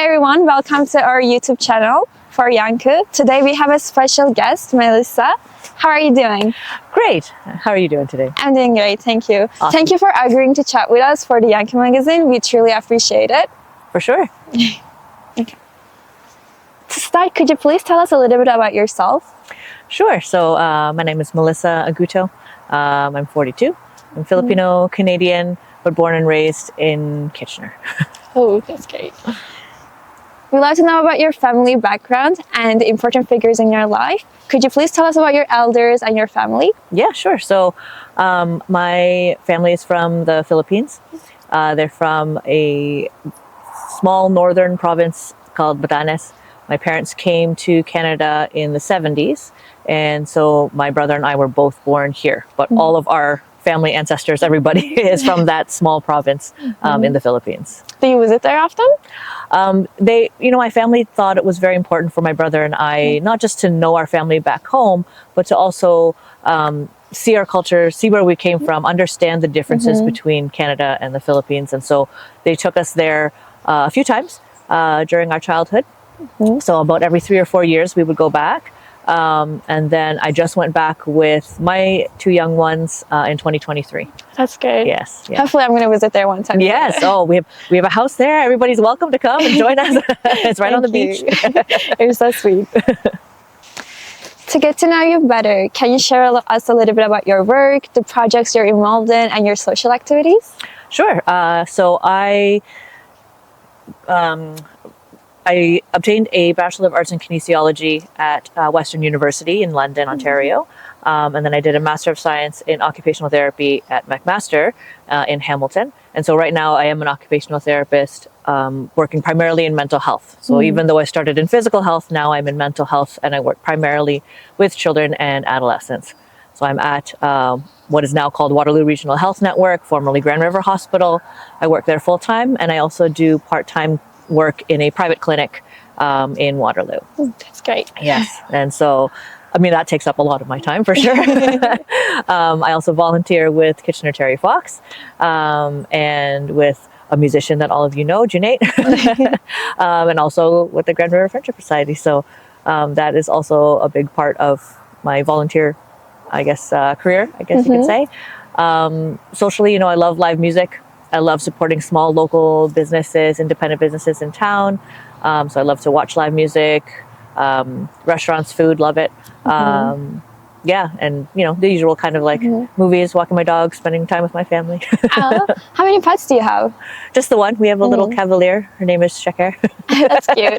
everyone, welcome to our YouTube channel for Yankı. Today we have a special guest, Melissa. How are you doing? Great. How are you doing today? I'm doing great, thank you. Awesome. Thank you for agreeing to chat with us for the Yankı magazine. We truly appreciate it. For sure. Okay. To start, could you please tell us a little bit about yourself? Sure. So my name is Melissa Aguto. I'm 42. I'm Filipino Canadian, but born and raised in Kitchener. Oh, that's great. We'd like to know about your family background and the important figures in your life. Could you please tell us about your elders and your family? Yeah, sure. So my family is from the Philippines. They're from a small northern province called Batanes. My parents came to Canada in the 70s, and so my brother and I were both born here. But all of our family ancestors, everybody is from that small province in the Philippines. Do you visit there often? My family thought it was very important for my brother and I, not just to know our family back home, but to also see our culture, see where we came from, understand the differences between Canada and the Philippines. And so they took us there a few times during our childhood. So about every 3 or 4 years, we would go back. And then I just went back with my 2 young ones in 2023. That's good. Yes. Yeah. Hopefully I'm going to visit there one time. Yes. Oh, we have a house there. Everybody's welcome to come and join us. It's right on the beach. You're so sweet. To get to know you better, can you share us a little bit about your work, the projects you're involved in, and your social activities? Sure. So I obtained a Bachelor of Arts in Kinesiology at Western University in London, Ontario. And then I did a Master of Science in Occupational Therapy at McMaster in Hamilton. And so right now I am an occupational therapist working primarily in mental health. So even though I started in physical health, now I'm in mental health and I work primarily with children and adolescents. So I'm at what is now called Waterloo Regional Health Network, formerly Grand River Hospital. I work there full time, and I also do part-time work in a private clinic in Waterloo. That's great. Yes. And so, that takes up a lot of my time for sure. I also volunteer with Kitchener Terry Fox and with a musician that all of you know, Junaid, and also with the Grand River Friendship Society. So that is also a big part of my volunteer, career, you could say. Socially, I love live music. I love supporting small local businesses, independent businesses in town. So I love to watch live music, restaurants, food, love it. And the usual kind of like movies, walking my dog, spending time with my family. How many pets do you have? Just the one. We have a little cavalier. Her name is Shaker. That's cute.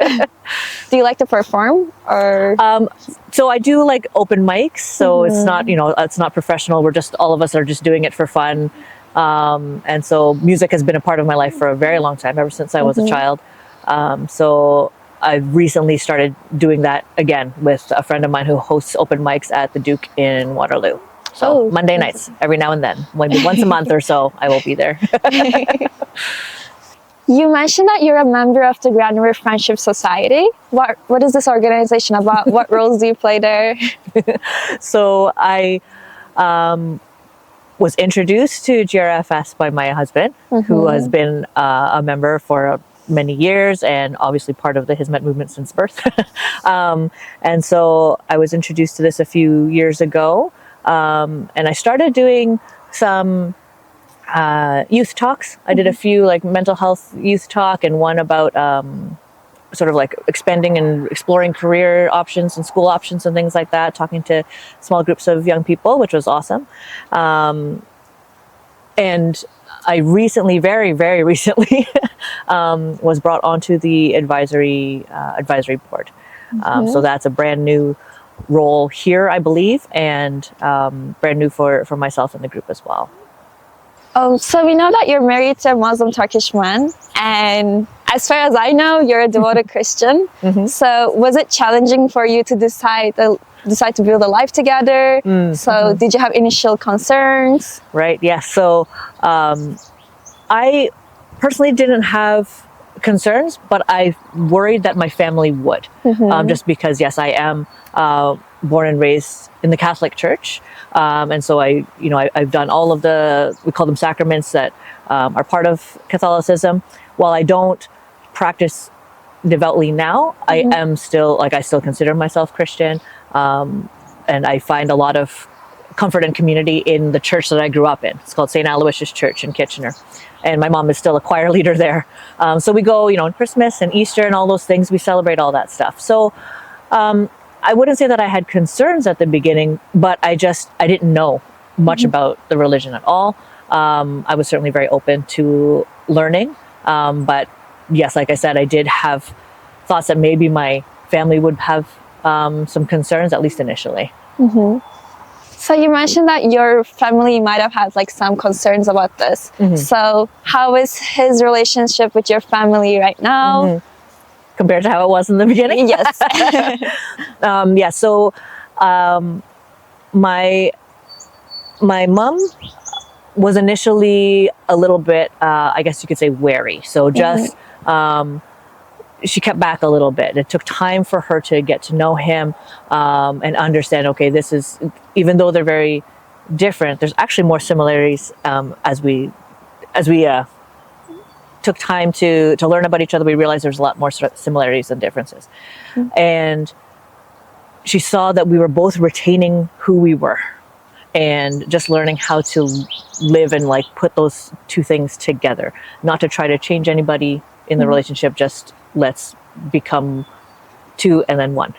Do you like to perform or? So I do like open mics. So it's not, it's not professional. All of us are just doing it for fun. And so music has been a part of my life for a very long time, ever since I was a child. So I've recently started doing that again with a friend of mine who hosts open mics at the Duke in Waterloo. So Monday nights, every now and then, maybe once a month or so, I will be there. You mentioned that you're a member of the Grand River Friendship Society. What is this organization about? What roles do you play there? So I was introduced to GRFS by my husband, who has been a member for many years and obviously part of the Hizmet movement since birth. And so I was introduced to this a few years ago, and I started doing some youth talks. I did a few like mental health youth talk and one about sort of like expanding and exploring career options and school options and things like that, talking to small groups of young people, which was awesome. And I recently, very, very recently, was brought onto the advisory board. So that's a brand new role here, I believe, and brand new for myself and the group as well. Oh, so we know that you're married to a Muslim Turkish man, and as far as I know, you're a devoted Christian. So was it challenging for you to decide to build a life together? So did you have initial concerns? Right. Yeah. So I personally didn't have concerns, but I worried that my family would, just because, yes, I am born and raised in the Catholic Church. And so I've done all of we call them sacraments that are part of Catholicism. While I don't practice devoutly now. I am still, like, I still consider myself Christian. And I find a lot of comfort and community in the church that I grew up in. It's called St. Aloysius Church in Kitchener. And my mom is still a choir leader there. So we go, on Christmas and Easter and all those things, we celebrate all that stuff. So I wouldn't say that I had concerns at the beginning, but I didn't know much about the religion at all. I was certainly very open to learning. But yes, like I said, I did have thoughts that maybe my family would have some concerns, at least initially. So you mentioned that your family might have had like some concerns about this. So how is his relationship with your family right now? Compared to how it was in the beginning? Yes. Yeah, so my mom was initially a little bit, I guess you could say, wary. So just, she kept back a little bit. It took time for her to get to know him and understand, okay, this is, even though they're very different, there's actually more similarities as we took time to learn about each other. We realized there's a lot more similarities than differences. And she saw that we were both retaining who we were and just learning how to live and like put those two things together, not to try to change anybody in the relationship, just let's become two and then one,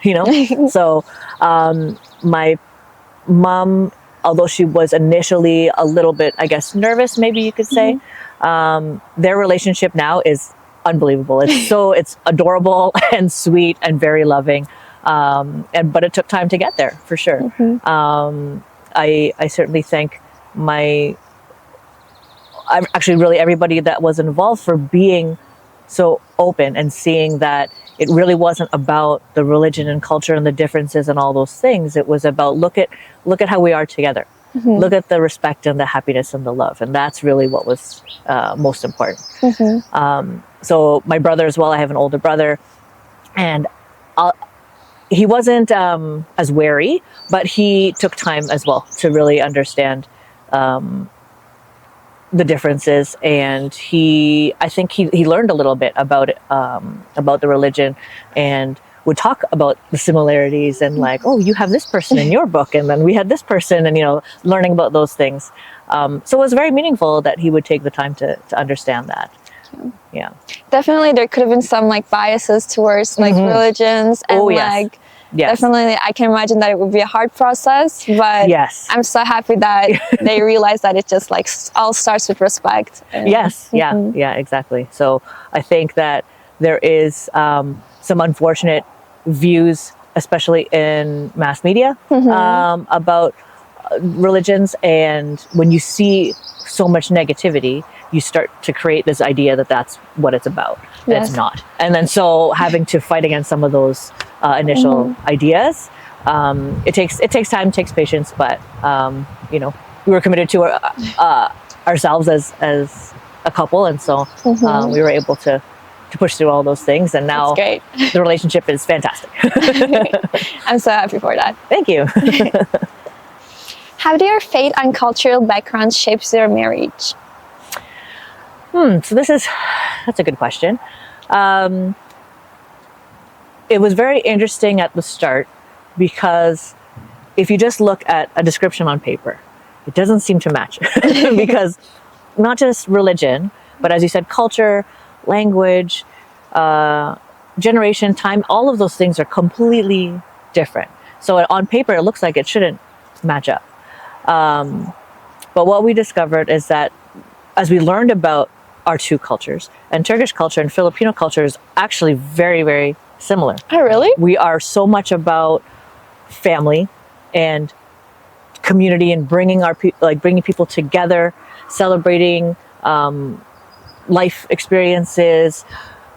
So my mom, although she was initially a little bit, I guess, nervous, maybe you could say, their relationship now is unbelievable. It's adorable and sweet and very loving. But it took time to get there, for sure. I certainly thank actually really everybody that was involved for being so open and seeing that it really wasn't about the religion and culture and the differences and all those things. It was about look at how we are together. Look at the respect and the happiness and the love. And that's really what was most important. So my brother as well, I have an older brother, and he wasn't as wary, but he took time as well to really understand the differences. And I think he learned a little bit about the religion, and would talk about the similarities and like, oh, you have this person in your book, and then we had this person, and learning about those things. So it was very meaningful that he would take the time to understand that. Yeah, definitely there could have been some like biases towards like religions, and definitely I can imagine that it would be a hard process, but I'm so happy that they realize that it just like all starts with respect. Yeah, exactly. So I think that there is some unfortunate views, especially in mass media, about religions, and when you see so much negativity, you start to create this idea that that's what it's about. It's not. And then so having to fight against some of those initial ideas, it takes time, takes patience, but we were committed to ourselves as a couple, and so we were able to push through all those things, and now the relationship is fantastic. I'm so happy for that. Thank you. How do your faith and cultural background shapes your marriage? So that's a good question. It was very interesting at the start, because if you just look at a description on paper, it doesn't seem to match. Because not just religion, but as you said, culture, language, generation, time, all of those things are completely different. So on paper, it looks like it shouldn't match up. But what we discovered is that as we learned about our two cultures, and Turkish culture and Filipino culture is actually very, very similar. Oh, really? We are so much about family and community, and bringing bringing people together, celebrating life experiences.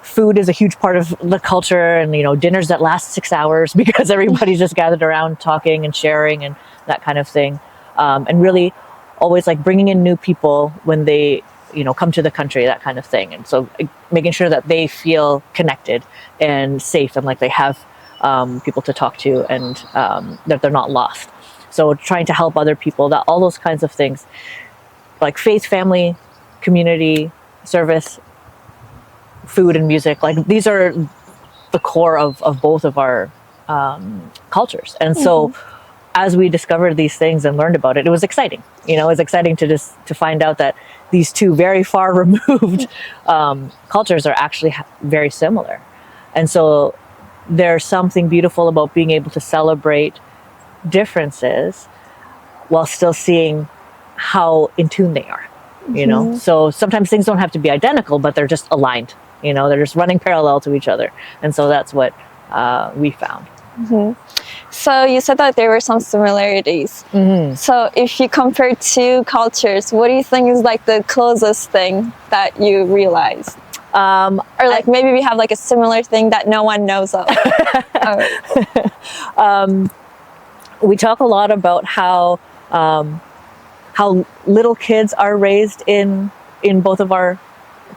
Food is a huge part of the culture, and dinners that last 6 hours because everybody's just gathered around talking and sharing and that kind of thing. And really always like bringing in new people when they come to the country, that kind of thing. And so making sure that they feel connected and safe, and like they have people to talk to, and that they're not lost. So trying to help other people, that all those kinds of things, like faith, family, community, service, food and music, like these are the core of both of our cultures. And so as we discovered these things and learned about it, it was exciting. You know, it was exciting to find out that these two very far removed cultures are actually very similar. And so there's something beautiful about being able to celebrate differences while still seeing how in tune they are, you know? So sometimes things don't have to be identical, but they're just aligned, you know, they're just running parallel to each other. And so that's what we found. So you said that there were some similarities. So if you compare two cultures, what do you think is like the closest thing that you realized? Or like maybe we have like a similar thing that no one knows of. We talk a lot about how little kids are raised in both of our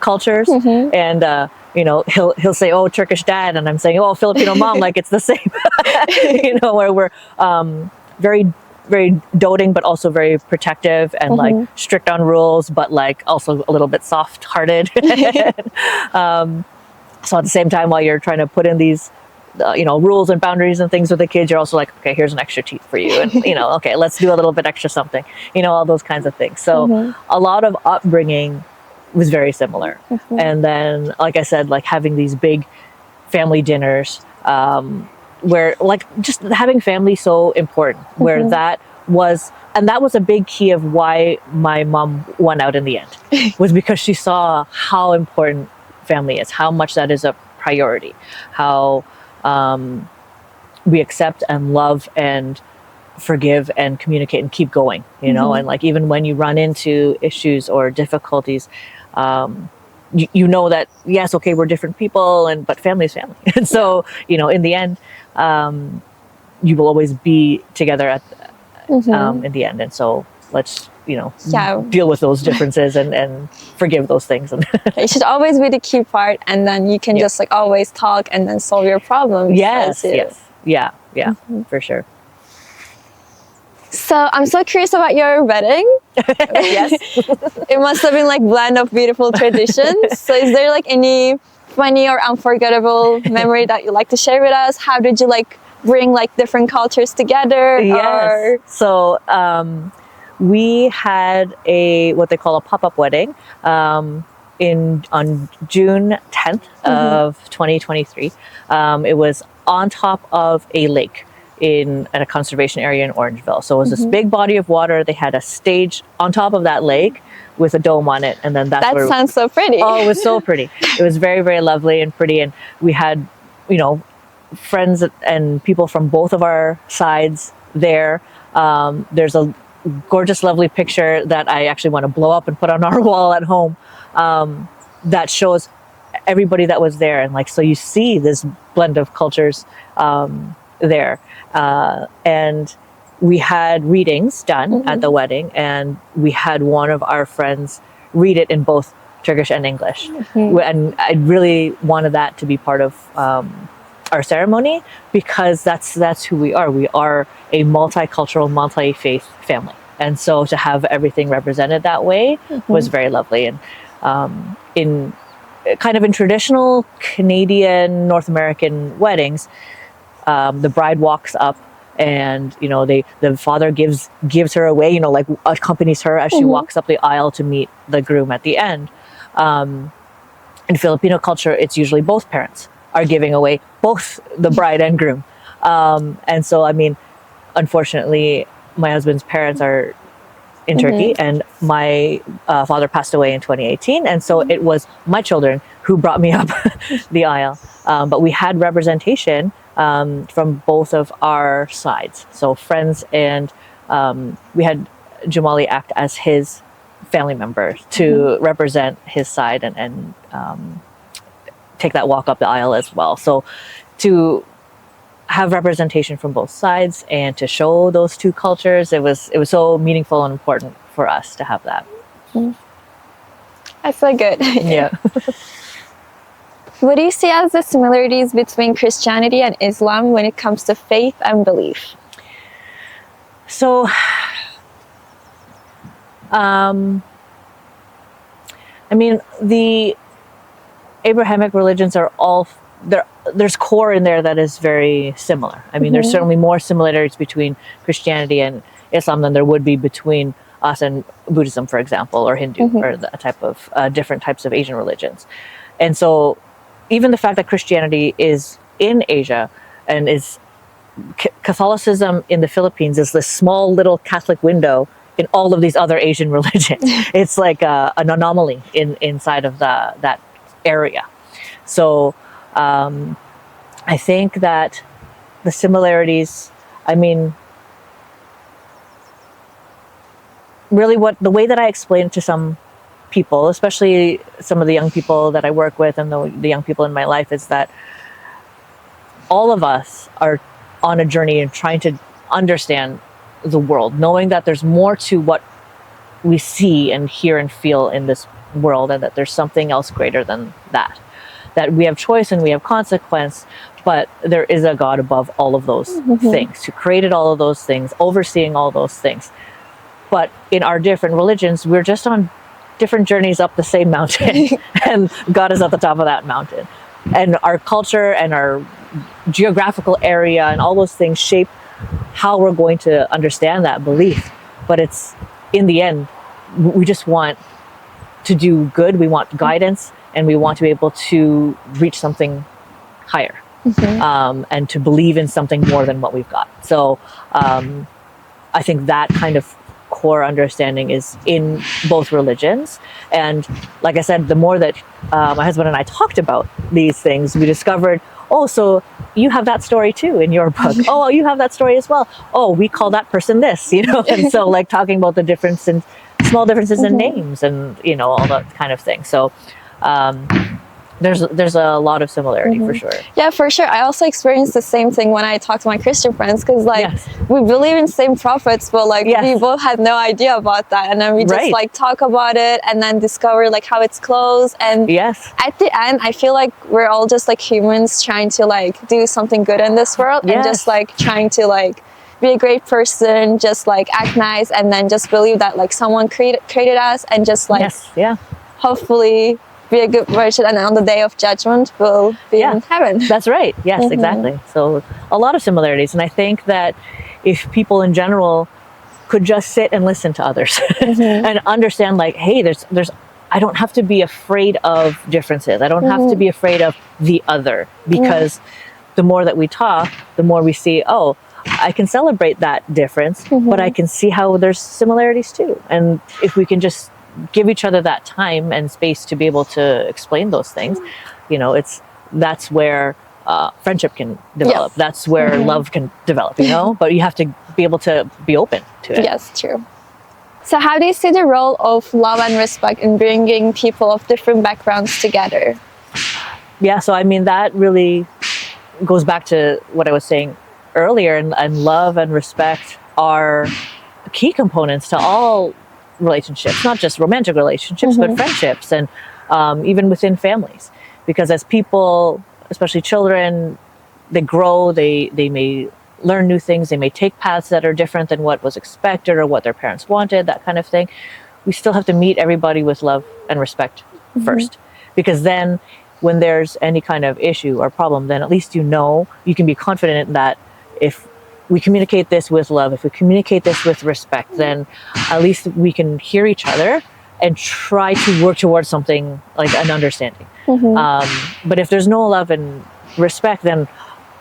cultures, and you know, he'll say, "Oh, Turkish dad," and I'm saying, "Oh, Filipino mom," like it's the same. You know, where we're very, very doting, but also very protective and like strict on rules, but like also a little bit soft-hearted. So at the same time, while you're trying to put in these you know, rules and boundaries and things with the kids, you're also like, okay, here's an extra teeth for you, and you know, okay, let's do a little bit extra something, you know, all those kinds of things. So a lot of upbringing was very similar. And then, like I said, like having these big family dinners, where like just having family so important, where that was a big key of why my mom won out in the end, was because she saw how important family is, how much that is a priority, how we accept and love and forgive and communicate and keep going, you know, and like even when you run into issues or difficulties, you know that yes, okay, we're different people, but family is family. And so, you know, in the end, you will always be together at in the end. And so let's, you know, deal with those differences and forgive those things. And it should always be the key part, and then you can just like always talk and then solve your problems. Yes. Yeah, for sure. So I'm so curious about your wedding. Yes. It must have been like blend of beautiful traditions. So is there like any funny or unforgettable memory that you'd like to share with us? How did you like bring like different cultures together? Yes. So we had what they call a pop-up wedding on June 10th of 2023. It was on top of a lake at a conservation area in Orangeville. So it was this big body of water. They had a stage on top of that lake with a dome on it, and then that sounds so pretty. Oh, it was so pretty. It was very, very lovely and pretty, and we had, you know, friends and people from both of our sides there. There's a gorgeous, lovely picture that I actually want to blow up and put on our wall at home, that shows everybody that was there, and like, so you see this blend of cultures there. And we had readings done at the wedding, and we had one of our friends read it in both Turkish and English. And I really wanted that to be part of our ceremony, because that's who we are. We are a multicultural, multi-faith family. And so to have everything represented that way was very lovely. And in traditional Canadian, North American weddings, the bride walks up, and you know, the father gives her away, you know, like accompanies her as she walks up the aisle to meet the groom at the end. In Filipino culture, it's usually both parents are giving away both the bride and groom. And so, I mean, unfortunately, my husband's parents are in Turkey, and my father passed away in 2018. And so it was my children who brought me up the aisle. But we had representation from both of our sides. So friends, and we had Jamali act as his family member to represent his side and take that walk up the aisle as well. So to have representation from both sides and to show those two cultures, it was so meaningful and important for us to have that. That's so good. Yeah. What do you see as the similarities between Christianity and Islam when it comes to faith and belief? So, I mean, the Abrahamic religions are all there's core in there that is very similar. I mean, there's certainly more similarities between Christianity and Islam than there would be between us and Buddhism, for example, or Hindu, or the type of different types of Asian religions. And so even the fact that Christianity is in Asia and is Catholicism in the Philippines is this small little Catholic window in all of these other Asian religions. It's like an anomaly inside of that area. So I think that the similarities, I mean, really the way that I explain it to some people, especially some of the young people that I work with and the young people in my life, is that all of us are on a journey and trying to understand the world, knowing that there's more to what we see and hear and feel in this world, and that there's something else greater than that we have choice and we have consequence, but there is a God above all of those things, who created all of those things, overseeing all those things. But in our different religions, we're just on different journeys up the same mountain, and God is at the top of that mountain. And our culture and our geographical area and all those things shape how we're going to understand that belief. But it's, in the end, we just want to do good. We want guidance, and we want to be able to reach something higher, and to believe in something more than what we've got. So I think that kind of core understanding is in both religions. And like I said, the more that my husband and I talked about these things, we discovered, oh, so you have that story too in your book. Oh, you have that story as well. Oh, we call that person this, and so like talking about the difference in small differences in names and, all that kind of thing. So there's a lot of similarity for sure. Yeah, for sure. I also experienced the same thing when I talk to my Christian friends, because we believe in same prophets, but we both had no idea about that, and then we just talk about it and then discover how it's close. And at the end, I feel like we're all just humans trying to do something good in this world, and just trying to be a great person, just act nice, and then just believe that someone created us, and just hopefully be a good version, and on the day of judgment we'll be in heaven. That's right. Yes, exactly. So a lot of similarities, and I think that if people in general could just sit and listen to others and understand hey, there's I don't have to be afraid of differences. I don't have to be afraid of the other, because the more that we talk, the more we see, oh, I can celebrate that difference, but I can see how there's similarities too. And if we can just give each other that time and space to be able to explain those things, that's where friendship can develop. That's where love can develop, but you have to be able to be open to it. Yes, true. So how do you see the role of love and respect in bringing people of different backgrounds together? Yeah, so I mean, that really goes back to what I was saying earlier, and love and respect are key components to all relationships, not just romantic relationships, but friendships, and even within families. Because as people, especially children, they grow, they may learn new things, they may take paths that are different than what was expected or what their parents wanted, that kind of thing. We still have to meet everybody with love and respect first. Because then when there's any kind of issue or problem, then at least you can be confident that if we communicate this with love, if we communicate this with respect, then at least we can hear each other and try to work towards something like an understanding. But if there's no love and respect, then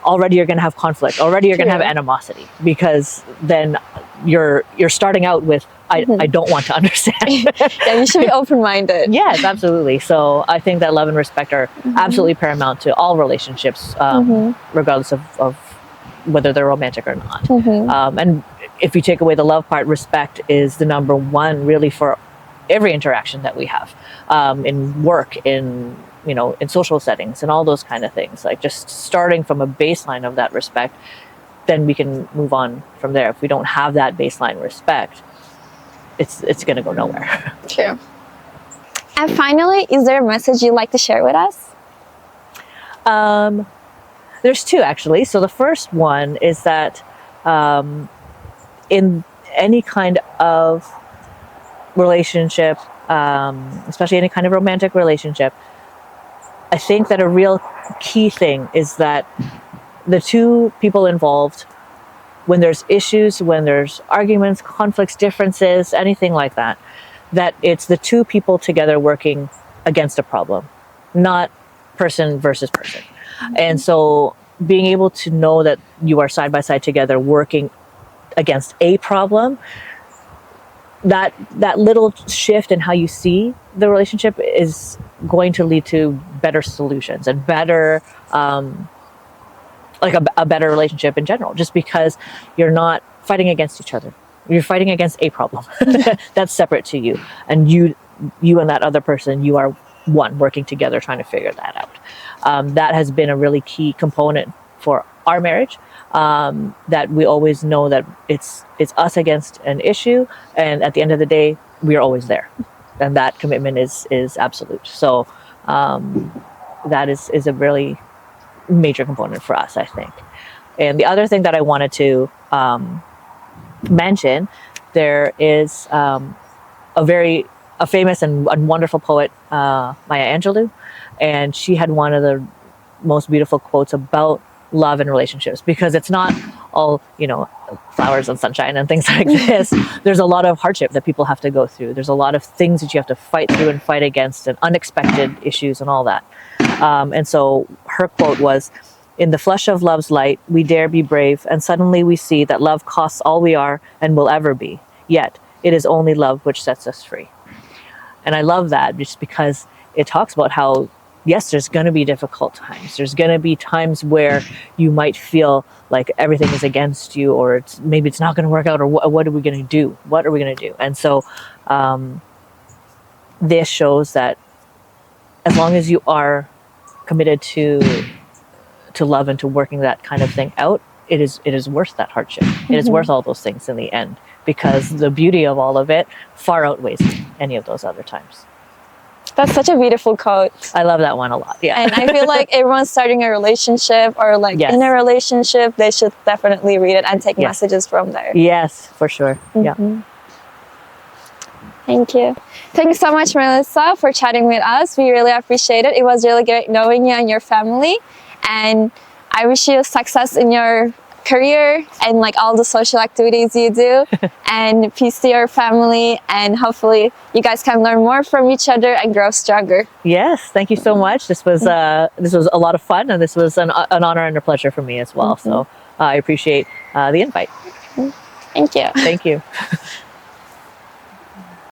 already you're going to have conflict. Already you're going to have animosity, because then you're starting out with, I don't want to understand. Yeah, you should be open-minded. Yes, absolutely. So I think that love and respect are absolutely paramount to all relationships, regardless of whether they're romantic or not. And if you take away the love part, respect is the number one really for every interaction that we have, in work, in social settings and all those kind of things. Just starting from a baseline of that respect, then we can move on from there. If we don't have that baseline respect, it's going to go nowhere. True. And finally, is there a message you'd like to share with us? There's two, actually. So the first one is that in any kind of relationship, especially any kind of romantic relationship, I think that a real key thing is that the two people involved, when there's issues, when there's arguments, conflicts, differences, anything like that, that it's the two people together working against a problem, not person versus person. And so being able to know that you are side by side together working against a problem, that little shift in how you see the relationship is going to lead to better solutions and better like a better relationship in general, just because you're not fighting against each other. You're fighting against a problem that's separate to you, and you and that other person, you are one working together trying to figure that out. That has been a really key component for our marriage, that we always know that it's us against an issue, and at the end of the day we are always there, and that commitment is absolute. So that is a really major component for us, I think. And the other thing that I wanted to mention, there is a famous and wonderful poet, Maya Angelou, and she had one of the most beautiful quotes about love and relationships, because it's not all, flowers and sunshine and things like this. There's a lot of hardship that people have to go through. There's a lot of things that you have to fight through and fight against, and unexpected issues and all that. And so her quote was, "In the flush of love's light, we dare be brave, and suddenly we see that love costs all we are and will ever be. Yet, it is only love which sets us free." And I love that, just because it talks about how, yes, there's going to be difficult times. There's going to be times where you might feel like everything is against you, or maybe it's not going to work out, or what are we going to do? What are we going to do? And so this shows that as long as you are committed to love and to working that kind of thing out, it is worth that hardship. It is worth all those things in the end, because the beauty of all of it far outweighs any of those other times. That's such a beautiful quote. I love that one a lot. Yeah. And I feel like everyone starting a relationship or Yes. in a relationship, they should definitely read it and take messages from there. Yes, for sure. Yeah. Thank you. Thanks so much, Melissa, for chatting with us. We really appreciate it. It was really great knowing you and your family. And I wish you success in your career and all the social activities you do, and peace to your family, and hopefully you guys can learn more from each other and grow stronger. Yes, thank you so much. This was a lot of fun, and this was an honor and a pleasure for me as well. So I appreciate the invite. Thank you. Thank you.